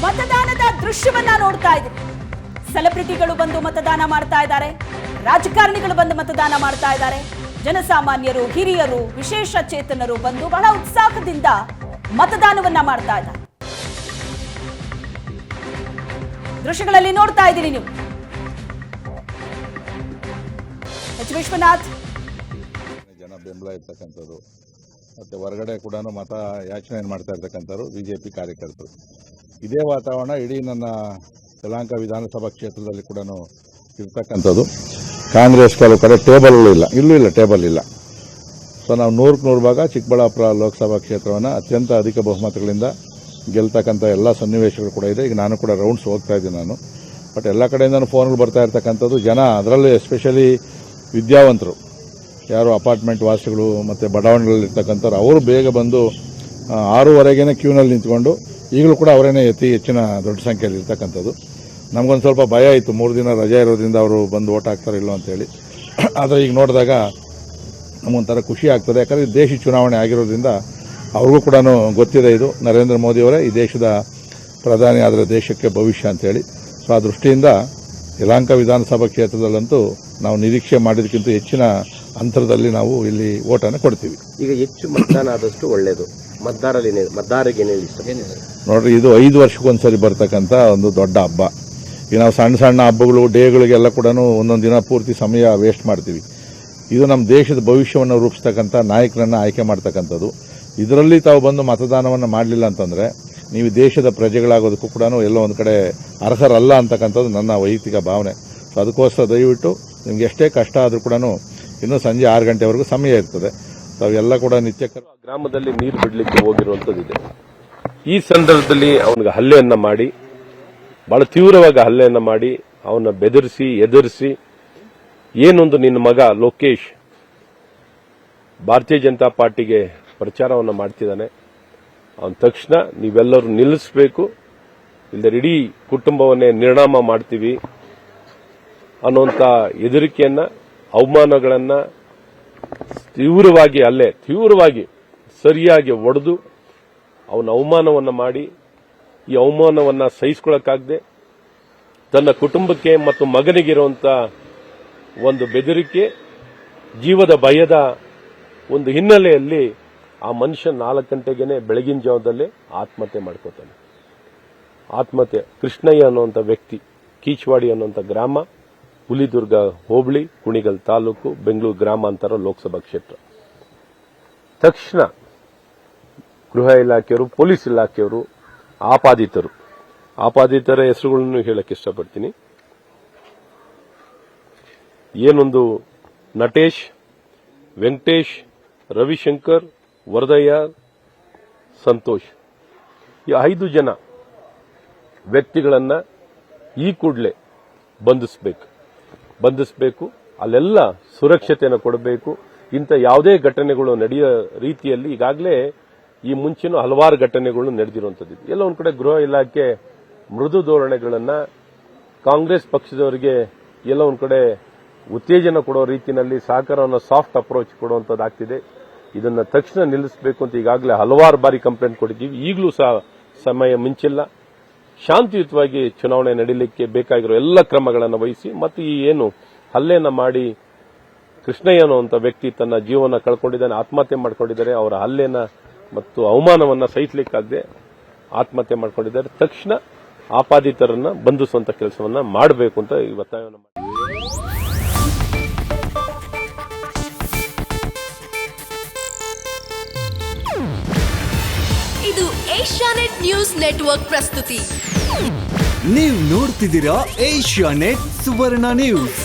ಮತದಾನದ ದೃಶ್ಯವನ್ನ ನೋಡ್ತಾ ಇದ್ದೀವಿ. ಸೆಲೆಬ್ರಿಟಿಗಳು ಬಂದು ಮತದಾನ ಮಾಡ್ತಾ ಇದ್ದಾರೆ, ರಾಜಕಾರಣಿಗಳು ಬಂದು ಮತದಾನ ಮಾಡ್ತಾ ಇದ್ದಾರೆ, ಜನಸಾಮಾನ್ಯರು, ಹಿರಿಯರು, ವಿಶೇಷ ಚೇತನರು ಬಂದು ಬಹಳ ಉತ್ಸಾಹದಿಂದ ಮತದಾನವನ್ನ ಮಾಡ್ತಾ ಇದ್ದಾರೆ. ದೃಶ್ಯಗಳಲ್ಲಿ ನೋಡ್ತಾ ಇದ್ದೀರಿ ನೀವು. ಎಚ್ ವಿಶ್ವನಾಥ್. ಜನ ಬೆಂಬಲ ಇರ್ತಕ್ಕಂಥದ್ದು ಮತ್ತು ಹೊರಗಡೆ ಕೂಡ ಮತ ಯಾಚನೆ ಮಾಡ್ತಾ ಇರ್ತಕ್ಕಂಥವ್ರು ಬಿಜೆಪಿ ಕಾರ್ಯಕರ್ತರು. ಇದೇ ವಾತಾವರಣ ಇಡೀ ನನ್ನ ಯಲಹಂಕ ವಿಧಾನಸಭಾ ಕ್ಷೇತ್ರದಲ್ಲಿ ಕೂಡ ಇರ್ತಕ್ಕಂಥದ್ದು. ಕಾಂಗ್ರೆಸ್ ಕೆಲವು ಕಡೆ ಟೇಬಲ್ಗಳು ಇಲ್ಲ, ಇಲ್ಲೂ ಇಲ್ಲ, ಟೇಬಲ್ ಇಲ್ಲ. ಸೊ ನಾವು 100ಕ್ಕೆ 100 ಭಾಗ ಚಿಕ್ಕಬಳ್ಳಾಪುರ ಲೋಕಸಭಾ ಕ್ಷೇತ್ರವನ್ನು ಅತ್ಯಂತ ಅಧಿಕ ಬಹುಮತಗಳಿಂದ ಗೆಲ್ತಕ್ಕಂಥ ಎಲ್ಲ ಸನ್ನಿವೇಶಗಳು ಕೂಡ ಇದೆ. ಈಗ ನಾನು ಕೂಡ ರೌಂಡ್ಸ್ ಹೋಗ್ತಾ ಇದ್ದೀನಿ ನಾನು. ಬಟ್ ಎಲ್ಲ ಕಡೆಯಿಂದನೂ ಫೋನ್ಗಳು ಬರ್ತಾ ಇರ್ತಕ್ಕಂಥದ್ದು. ಜನ ಅದರಲ್ಲೂ ಎಸ್ಪೆಷಲಿ ವಿದ್ಯಾವಂತರು, ಯಾರು ಅಪಾರ್ಟ್ಮೆಂಟ್ ವಾಸಿಗಳು ಮತ್ತು ಬಡಾವಣೆಗಳಲ್ಲಿರ್ತಕ್ಕಂಥವ್ರು, ಅವರು ಬೇಗ ಬಂದು 6:30ಗೆ ಕ್ಯೂನಲ್ಲಿ ನಿಂತ್ಕೊಂಡು ಈಗಲೂ ಕೂಡ ಅವರೇನೇ ಹೆಚ್ಚಿನ ದೊಡ್ಡ ಸಂಖ್ಯೆಯಲ್ಲಿ ಇರ್ತಕ್ಕಂಥದ್ದು. ನಮಗೊಂದು ಸ್ವಲ್ಪ ಭಯ ಇತ್ತು, 3 ದಿನ ರಜೆ ಇರೋದ್ರಿಂದ ಅವರು ಬಂದು ಓಟ್ ಹಾಕ್ತಾರೋ ಇಲ್ಲೋ ಅಂತೇಳಿ. ಆದರೆ ಈಗ ನೋಡಿದಾಗ ನಮಗೊಂಥರ ಖುಷಿ ಆಗ್ತದೆ. ಯಾಕಂದರೆ ದೇಶ ಚುನಾವಣೆ ಆಗಿರೋದ್ರಿಂದ ಅವ್ರಿಗೂ ಕೂಡ ಗೊತ್ತಿದೆ, ಇದು ನರೇಂದ್ರ ಮೋದಿಯವರೇ ಈ ದೇಶದ ಪ್ರಧಾನಿ ಆದರೆ ದೇಶಕ್ಕೆ ಭವಿಷ್ಯ ಅಂತೇಳಿ. ಸೊ ಆ ದೃಷ್ಟಿಯಿಂದ ಯಲಹಂಕ ವಿಧಾನಸಭಾ ಕ್ಷೇತ್ರದಲ್ಲಂತೂ ನಾವು ನಿರೀಕ್ಷೆ ಮಾಡಿದಕ್ಕಿಂತ ಹೆಚ್ಚಿನ ಅಂತರದಲ್ಲಿ ನಾವು ಇಲ್ಲಿ ಓಟನ್ನು ಕೊಡ್ತೀವಿ. ಈಗ ಹೆಚ್ಚು ಮತದಾನ ಆದಷ್ಟು ಒಳ್ಳೆಯದು. ಮತದಾರರಿಗೆ ಏನೇನು ಇಷ್ಟ? ನೋಡ್ರಿ, ಇದು 5 ವರ್ಷಕ್ಕೊಂದ್ಸರಿ ಬರ್ತಕ್ಕಂಥ ಒಂದು ದೊಡ್ಡ ಹಬ್ಬ. ಈಗ ನಾವು ಸಣ್ಣ ಸಣ್ಣ ಹಬ್ಬಗಳು, ಡೇಗಳಿಗೆಲ್ಲ ಕೂಡ ಒಂದೊಂದು ದಿನ ಪೂರ್ತಿ ಸಮಯ ವೇಸ್ಟ್ ಮಾಡ್ತೀವಿ. ಇದು ನಮ್ಮ ದೇಶದ ಭವಿಷ್ಯವನ್ನು ರೂಪಿಸ್ತಕ್ಕಂಥ ನಾಯಕರನ್ನು ಆಯ್ಕೆ ಮಾಡ್ತಕ್ಕಂಥದ್ದು. ಇದರಲ್ಲಿ ತಾವು ಬಂದು ಮತದಾನವನ್ನು ಮಾಡಲಿಲ್ಲ ಅಂತಂದರೆ ನೀವು ದೇಶದ ಪ್ರಜೆಗಳಾಗೋದಕ್ಕೂ ಕೂಡ ಎಲ್ಲೋ ಒಂದು ಕಡೆ ಅರ್ಹರಲ್ಲ ಅಂತಕ್ಕಂಥದ್ದು ನನ್ನ ವೈಯಕ್ತಿಕ ಭಾವನೆ. ಸೊ ಅದಕ್ಕೋಸ್ಕರ ದಯವಿಟ್ಟು ನಿಮ್ಗೆ ಎಷ್ಟೇ ಕಷ್ಟ ಆದರೂ ಕೂಡ ಇನ್ನೂ ಸಂಜೆ 6 ಗಂಟೆವರೆಗೂ ಸಮಯ ಇರ್ತದೆ. ತಾವೆಲ್ಲ ಕೂಡ ನಿತ್ಯ ಗ್ರಾಮದಲ್ಲಿ ನೀರು ಬಿಡಲಿಕ್ಕೆ ಹೋಗಿರುವಂಥದ್ದಿದೆ. ಈ ಸಂದರ್ಭದಲ್ಲಿ ಅವನಿಗೆ ಹಲ್ಲೆಯನ್ನ ಮಾಡಿ, ಬಹಳ ತೀವ್ರವಾಗಿ ಹಲ್ಲೆಯನ್ನ ಮಾಡಿ, ಅವನ್ನ ಬೆದರಿಸಿ ಎದುರಿಸಿ, ಏನೊಂದು ನಿನ್ನ ಮಗ ಲೋಕೇಶ್ ಭಾರತೀಯ ಜನತಾ ಪಾರ್ಟಿಗೆ ಪ್ರಚಾರವನ್ನು ಮಾಡ್ತಿದ್ದಾನೆ, ಅವನ ತಕ್ಷಣ ನೀವೆಲ್ಲರೂ ನಿಲ್ಲಿಸಬೇಕು, ಇಲ್ಲದೆ ಇಡೀ ಕುಟುಂಬವನ್ನೇ ನಿರ್ನಾಮ ಮಾಡ್ತೀವಿ ಅನ್ನುವಂಥ ಎದುರಿಕೆಯನ್ನ, ಅವಮಾನಗಳನ್ನ ತೀವ್ರವಾಗಿ ಸರಿಯಾಗಿ ಒಡೆದು ಅವನ ಅವಮಾನವನ್ನ ಮಾಡಿ, ಈ ಅವಮಾನವನ್ನ ಸಹಿಸಿಕೊಳ್ಳಕ್ಕಾಗದೆ ತನ್ನ ಕುಟುಂಬಕ್ಕೆ ಮತ್ತು ಮಗನಿಗಿರುವಂತ ಒಂದು ಬೆದರಿಕೆ, ಜೀವದ ಭಯದ ಒಂದು ಹಿನ್ನೆಲೆಯಲ್ಲಿ ಆ ಮನುಷ್ಯ 4 ಗಂಟೆಗೇನೆ ಬೆಳಗಿನ ಜಾವದಲ್ಲಿ ಆತ್ಮಹತ್ಯೆ ಮಾಡ್ಕೋತಾನೆ. ಆತ್ಮಹತ್ಯೆ ಕೃಷ್ಣಯ್ಯ ಅನ್ನುವಂಥ ವ್ಯಕ್ತಿ, ಕೀಚವಾಡಿ ಅನ್ನುವಂಥ ಗ್ರಾಮ, ಹುಲಿದುರ್ಗ ಹೋಬಳಿ, ಕುಣಿಗಲ್ ತಾಲೂಕು, ಬೆಂಗಳೂರು ಗ್ರಾಮಾಂತರ ಲೋಕಸಭಾ ಕ್ಷೇತ್ರ. ತಕ್ಷಣ ಗೃಹ ಇಲಾಖೆಯವರು, ಪೊಲೀಸ್ ಇಲಾಖೆಯವರು, ಆಪಾದಿತರ ಹೆಸರುಗಳನ್ನು ಹೇಳಕ್ಕೆ ಇಷ್ಟಪಡ್ತೀನಿ. ಏನೊಂದು ನಟೇಶ್, ವೆಂಕಟೇಶ್, ರವಿಶಂಕರ್, ವರದಯ್ಯ, ಸಂತೋಷ್, ಈ 5 ಜನ ವ್ಯಕ್ತಿಗಳನ್ನ ಈ ಕೂಡಲೇ ಬಂಧಿಸಬೇಕು. ಅಲ್ಲೆಲ್ಲ ಸುರಕ್ಷತೆಯನ್ನು ಕೊಡಬೇಕು. ಇಂಥ ಯಾವುದೇ ಘಟನೆಗಳು ನಡೆಯೋ ರೀತಿಯಲ್ಲಿ ಈಗಾಗಲೇ ಈ ಮುಂಚಿನ ಹಲವಾರು ಘಟನೆಗಳು ನಡೆದಿರುವಂಥದ್ದು. ಎಲ್ಲ ಒಂದು ಕಡೆ ಗೃಹ ಇಲಾಖೆ ಮೃದು ಧೋರಣೆಗಳನ್ನ, ಕಾಂಗ್ರೆಸ್ ಪಕ್ಷದವರಿಗೆ ಎಲ್ಲ ಒಂದು ಕಡೆ ಉತ್ತೇಜನ ಕೊಡೋ ರೀತಿಯಲ್ಲಿ ಸಹಕಾರವನ್ನು ಸಾಫ್ಟ್ ಅಪ್ರೋಚ್ ಕೊಡುವಂಥದ್ದಾಗ್ತಿದೆ. ಇದನ್ನ ತಕ್ಷಣ ನಿಲ್ಲಿಸಬೇಕು ಅಂತ ಈಗಾಗಲೇ ಹಲವಾರು ಬಾರಿ ಕಂಪ್ಲೇಂಟ್ ಕೊಟ್ಟಿದ್ದೀವಿ. ಈಗಲೂ ಸಹ ಸಮಯ ಮಿಂಚಿಲ್ಲ. ಶಾಂತಿಯುತವಾಗಿ ಚುನಾವಣೆ ನಡೀಲಿಕ್ಕೆ ಬೇಕಾಗಿರೋ ಎಲ್ಲ ಕ್ರಮಗಳನ್ನು ವಹಿಸಿ, ಮತ್ತು ಈ ಏನು ಹಲ್ಲೆಯನ್ನ ಮಾಡಿ ಕೃಷ್ಣಯ್ಯ ಅನ್ನುವಂಥ ವ್ಯಕ್ತಿ ತನ್ನ ಜೀವನ ಕಳ್ಕೊಂಡಿದ್ದಾನೆ, ಆತ್ಮಹತ್ಯೆ ಮಾಡ್ಕೊಂಡಿದ್ದಾರೆ, ಅವರ ಹಲ್ಲೆನ ಮತ್ತು ಅವಮಾನವನ್ನ ಸಹಿಸಲಿಕ್ಕಾಗದೆ ಆತ್ಮಹತ್ಯೆ ಮಾಡ್ಕೊಂಡಿದ್ದಾರೆ. ತಕ್ಷಣ ಆಪಾದಿತರನ್ನ ಬಂಧಿಸುವಂತ ಕೆಲಸವನ್ನ ಮಾಡಬೇಕು ಅಂತ ಈ ಒತ್ತಾಯವನ್ನು ಮಾಡಿ. ಇದು ಏಷ್ಯಾನೆಟ್ ನ್ಯೂಸ್ ನೆಟ್ವರ್ಕ್ ಪ್ರಸ್ತುತಿ. ನೀವು ನೋಡ್ತಿದ್ದೀರಾ ಏಷ್ಯಾನೆಟ್ ಸುವರ್ಣ ನ್ಯೂಸ್.